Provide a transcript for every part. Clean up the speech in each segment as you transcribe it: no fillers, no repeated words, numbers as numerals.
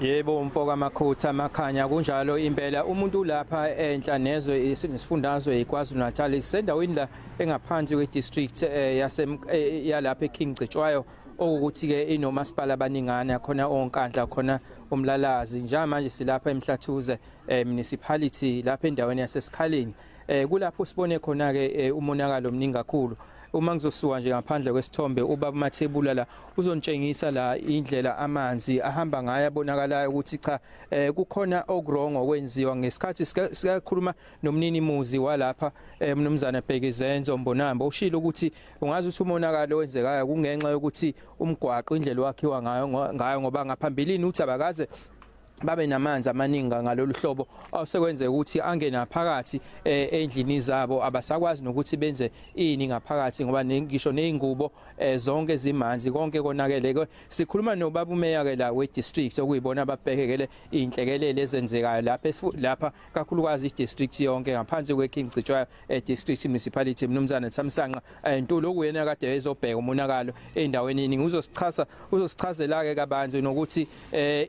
Yebo mfoka makhutha makhanya kunjalo impela umuntu lapha enhlanezwe isifundazwe iKwaZulu Natal isendaweni la engaphansi kwe-district yalapha eKing Cetshwayo okuthi ke inomasipala abaningana khona onkandla khona umlalazi njengamanje silapha eMhlathuze municipality lapha endaweni yaseSikhaleni kulapho sibone khona ke umonakalo omningi kakhulu. Uma ngizosuka nje ngaphandle kwesithombe ubaba mathebula la uzontshengisa la indlela amanzi ahamba ngayo abonakalayo ukuthi cha kukhona okuwrong okwenziwa ngesikhathi sikakhuluma nomnini muzi walapha mnumzana Bhekezenzo Mbonamba ushilo ukuthi ungazi ukuthi umonakalo wenzekayo kungenxa yokuthi umgwaqo indlela wakhiwa ngayo ngoba ngaphambilini uthi abakaze babe namanzi amaningi ngalolu hlobo awusekwenze ukuthi angena phakathi endlini zabo abasakwazi nokuthi benze ini ngaphakathi ngoba ngisho nezingubo zonke zimanzi konke konakele. Sikhuluma nobaba umeya ke la we district okuyibona ababhekekele inhlekelele ezenzekayo lapha kakhulukazi i district yonke ngaphansi kweKing Cetshwayo district municipality mnumzana Thamsanqa Ntuli okuyena kade ezobheka umonakalo endaweni eningi uzosichazela ke kabanzi nokuthi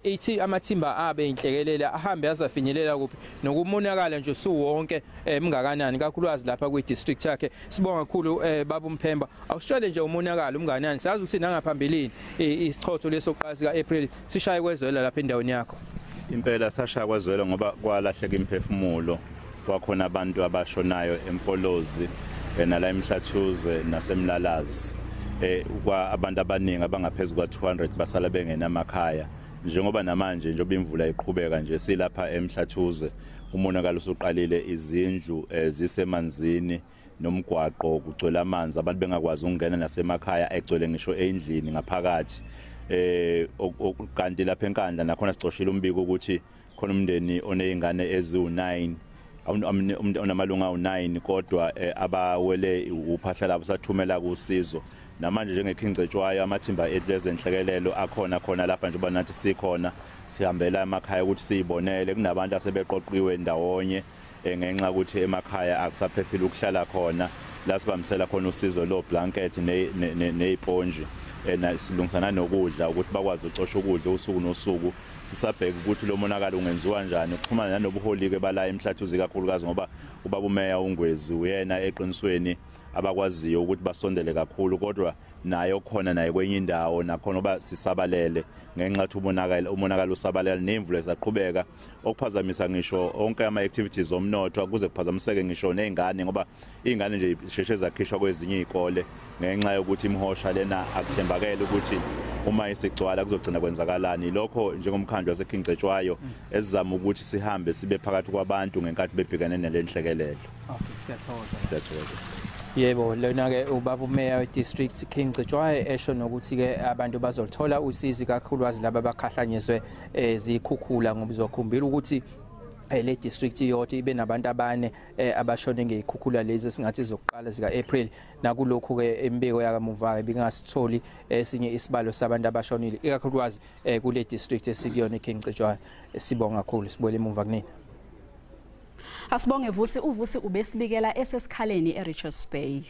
ithi amathimba abe inhlekelele ahambe azafinyelela kuphi nokumonakala nje suwonke emngakanani kakhulukazi lapha kwi district yakhe. Sibonga kakhulu baba uMphemba awusitshele nje umonakalo umnganani sazi ukuthi nangaphambilini isichotho lesoqala sika April sishaye kwezwela lapha endaweni yakho. Impela sashaya kwezwela ngoba kwalahleka imphefumulo kwakhona abantu abashonayo eMfolozi nala eMhlathuze nasemlalazi kwa abantu abaningi abangaphezulu kwa200 basala bengena emakhaya. Njengoba namanje njengoba imvula iqhubeka nje silapha eMhlathuze umonakalo usuqalile izindlu zisemanzini nomgwaqo kugcwele amanzi abantu bengakwazi ukungena nasemakhaya egcwele ngisho endlini ngaphakathi kanti lapha enkandla nakhona sicoshile umbiko ukuthi khona umndeni onezingane eziwu9 onamalunga awu9 kodwa abawele uphahla labo sathumela kusizo namanje njengeKing Cetshwayo amathimba ezenhlekelelo khona lapha nje banathi sikhona sihambela emakhaya ukuthi siyibonele kunabantu asebeqoqiwe ndawonye ngenxa ukuthi emakhaya akusaphephile ukuhlala khona la sibamisela khona usizo lo blanket neziponji silungisana nokudla ukuthi bakwazi ucosha ukudla usuku nosuku sisabheka ukuthi lo monakalo ungenziwa kanjani ukuxhumana nanobuholi ke bala eMhlathuze kakhulukazi ngoba ubaba umeya uNgwezi uyena eqinisweni abakwaziyo ukuthi basondele kakhulu kodwa naye okhona naye kwenye indawo nakhona oba sisabalele ngenxa ukuthi umonakalo usabalele nemvula ezaqhubeka okuphazamisa ngisho onke ama activities omnotho kuze kuphazamiseke ngisho nezingane ngoba izingane nje sheshe zakhishwa kwezinye izikole ngenxa yokuthi imhosha lena akuthembakele ukuthi uma isigcwala kuzogcina kwenzakalani lokho njengomkhandlu waseKing Cetshwayo esizama ukuthi sihambe sibe phakathi kwabantu ngenkathi bebhekane nalenhlekelelo. Okay, siyathokoza. Yebo lona ke ubaba umeya we-district King Cetshwayo esho nokuthi ke abantu bazolithola usizi kakhulukazi laba abakhahlanyezwe izikhukhula ngoba uzokhumbula ukuthi le district yodwa ibe nabantu abane abashone ngezikhukhula lezi singathi zokuqala zika April nakulokhu ke imbiko yakamuva ke bingasitholi esinye isibalo sabantu abashonile ikakhulukazi kule district esikuyona eKing Cetshwayo. Sibonga kakhulu sibole emuva kunina. Asibonge Vusi ubesibikela esesikhaleni eRichards Bay.